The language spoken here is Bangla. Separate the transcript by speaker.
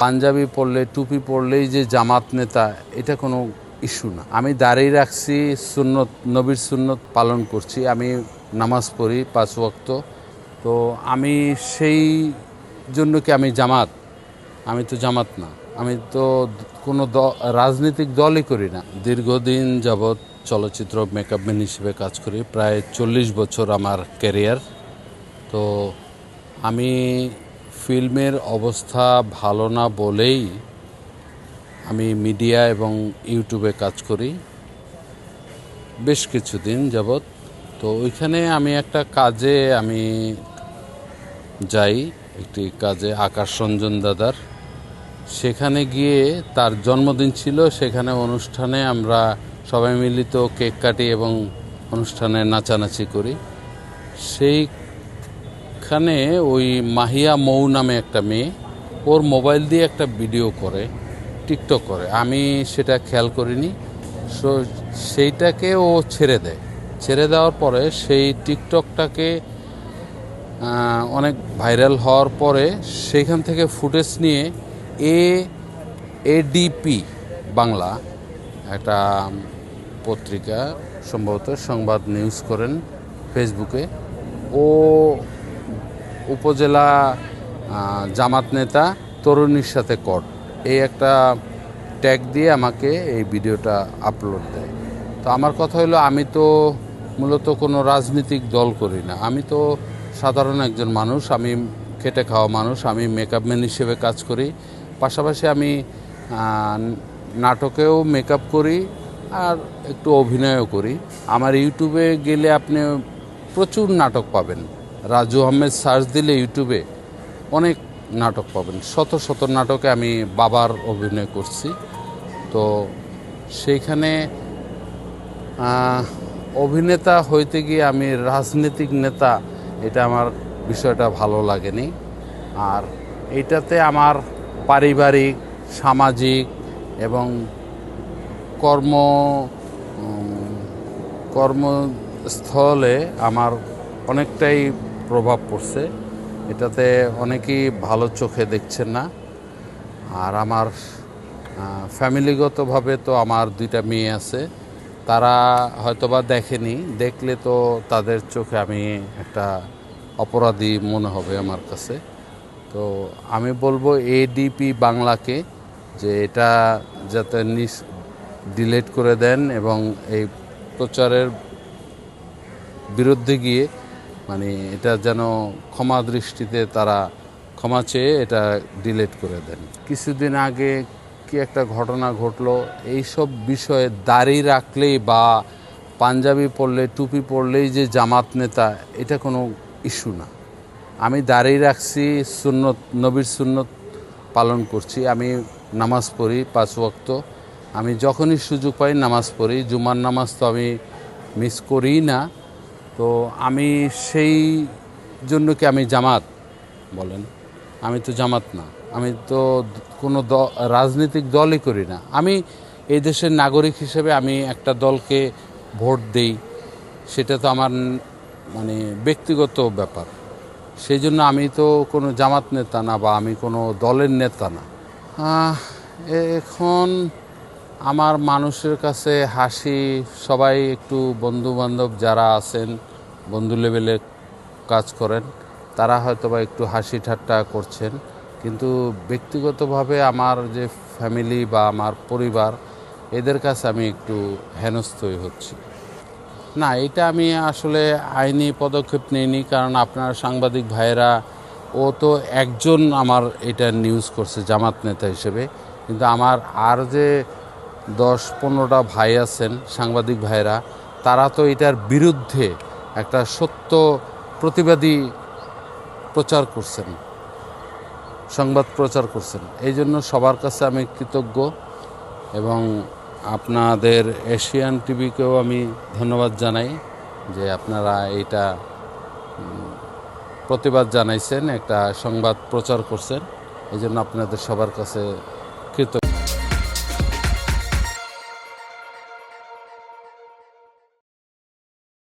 Speaker 1: পাঞ্জাবি পরলে টুপি পরলেই যে জামাত নেতা, এটা কোনো ইস্যু না। আমি দাঁড়িয়ে রাখছি, সুন্নত, নবীর সুন্নত পালন করছি, আমি নামাজ পড়ি 5 ওয়াক্ত। তো আমি সেই জন্য কি আমি জামাত? আমি তো জামাত না। আমি তো কোনো রাজনৈতিক দলই করি না। দীর্ঘদিন যাবৎ চলচ্চিত্র মেকআপম্যান হিসেবে কাজ করি, প্রায় 40 বছর আমার ক্যারিয়ার। তো আমি ফিল্মের অবস্থা ভালো না বলেই আমি মিডিয়া এবং ইউটিউবে কাজ করি বেশ কিছুদিন যাবৎ। তো ওইখানে আমি একটা কাজে আমি যাই, একটি কাজে আকাশ রঞ্জন দাদার। সেখানে গিয়ে তার জন্মদিন ছিল, সেখানে অনুষ্ঠানে আমরা সবাই মিলিত কেক কাটি এবং অনুষ্ঠানে নাচানাচি করি। সেইখানে ওই মাহিয়া মৌ নামে একটা মেয়ে, ওর মোবাইল দিয়ে একটা ভিডিও করে, টিকটক করে। আমি সেটা খেয়াল করিনি। সেইটাকে ও ছেড়ে দেয়। ছেড়ে দেওয়ার পরে সেই টিকটকটাকে অনেক ভাইরাল হওয়ার পরে সেইখান থেকে ফুটেজ নিয়ে এডিপি বাংলা একটা পত্রিকা, সম্ভবত সংবাদ নিউজ করেন ফেসবুকে, ও উপজেলা জামাত নেতা তরুণীর সাথে কট, এই একটা ট্যাগ দিয়ে আমাকে এই ভিডিওটা আপলোড দেয়। তো আমার কথা হলো, আমি তো মূলত কোনো রাজনৈতিক দল করি না। আমি তো সাধারণ একজন মানুষ, আমি খেটে খাওয়া মানুষ। আমি মেকআপম্যান হিসেবে কাজ করি, পাশাপাশি আমি নাটকেও মেকআপ করি আর একটু অভিনয়ও করি। আমার ইউটিউবে গেলে আপনি প্রচুর নাটক পাবেন। রাজু আহমেদ সার্চ দিলে ইউটিউবে অনেক নাটক পাবেন। শত শত নাটকে আমি বাবার অভিনয় করছি। তো সেইখানে অভিনেতা হইতে গিয়ে আমি রাজনৈতিক নেতা, এটা আমার বিষয়টা ভালো লাগেনি। আর এইটাতে আমার পারিবারিক, সামাজিক এবং কর্মস্থলে আমার অনেকটাই প্রভাব পড়ছে। এটাতে অনেকেই ভালো চোখে দেখছেন না। আর আমার ফ্যামিলিগতভাবে তো আমার 2টা মেয়ে আছে, তারা হয়তোবা দেখেনি। দেখলে তো তাদের চোখে আমি একটা অপরাধী মনে হবে আমার কাছে। তো আমি বলবো এডিপি বাংলাকে যে এটা যাতে ডিলিট করে দেন এবং এই প্রচারের বিরুদ্ধে গিয়ে মানে এটা যেন ক্ষমা দৃষ্টিতে তারা ক্ষমা চেয়ে এটা ডিলিট করে দেন। কিছুদিন আগে কি একটা ঘটনা ঘটলো, এইসব বিষয়ে দাড়ি রাখলেই বা পাঞ্জাবি পরলে টুপি পরলেই যে জামাত নেতা, এটা কোনো ইস্যু না। আমি দাঁড়িয়ে রাখছি, সুন্নত, নবীর সুন্নত পালন করছি, আমি নামাজ পড়ি 5 ওয়াক্ত। আমি যখনই সুযোগ পাই নামাজ পড়ি। জুমার নামাজ তো আমি মিস করি না। তো আমি সেই জন্য কি আমি জামাত বলেন? আমি তো জামাত না। আমি তো কোনো রাজনৈতিক দলই করি না। আমি এই দেশের নাগরিক হিসেবে আমি একটা দলকে ভোট দেই, সেটা তো আমার মানে ব্যক্তিগত ব্যাপার। সেই জন্য আমি তো কোনো জামাত নেতা না বা আমি কোনো দলের নেতা না। এখন আমার মানুষের কাছে হাসি, সবাই একটু বন্ধুবান্ধব যারা আছেন, বন্ধু লেভেলে কাজ করেন, তারা হয়তো বা একটু হাসি ঠাট্টা করছেন। কিন্তু ব্যক্তিগতভাবে আমার যে ফ্যামিলি বা আমার পরিবার, এদের কাছে আমি একটু হেনস্থই হচ্ছি। না, এটা আমি আসলে আইনি পদক্ষেপ নিইনি, কারণ আপনার সাংবাদিক ভাইয়েরা, ও তো একজন আমার এটা নিউজ করছে জামাত নেতা হিসেবে, কিন্তু আমার আর যে 10-15টা ভাই আছেন সাংবাদিক ভাইয়েরা, তারা তো এটার বিরুদ্ধে একটা সত্য প্রতিবাদী প্রচার করছেন, সংবাদ প্রচার করছেন। এই জন্য সবার কাছে আমি কৃতজ্ঞ এবং আপনাদের এশিয়ান টিভিকেও আমি ধন্যবাদ জানাই যে আপনারা এইটা প্রতিবাদ জানাইছেন, একটা সংবাদ প্রচার করছেন। এই জন্য আপনাদের সবার কাছে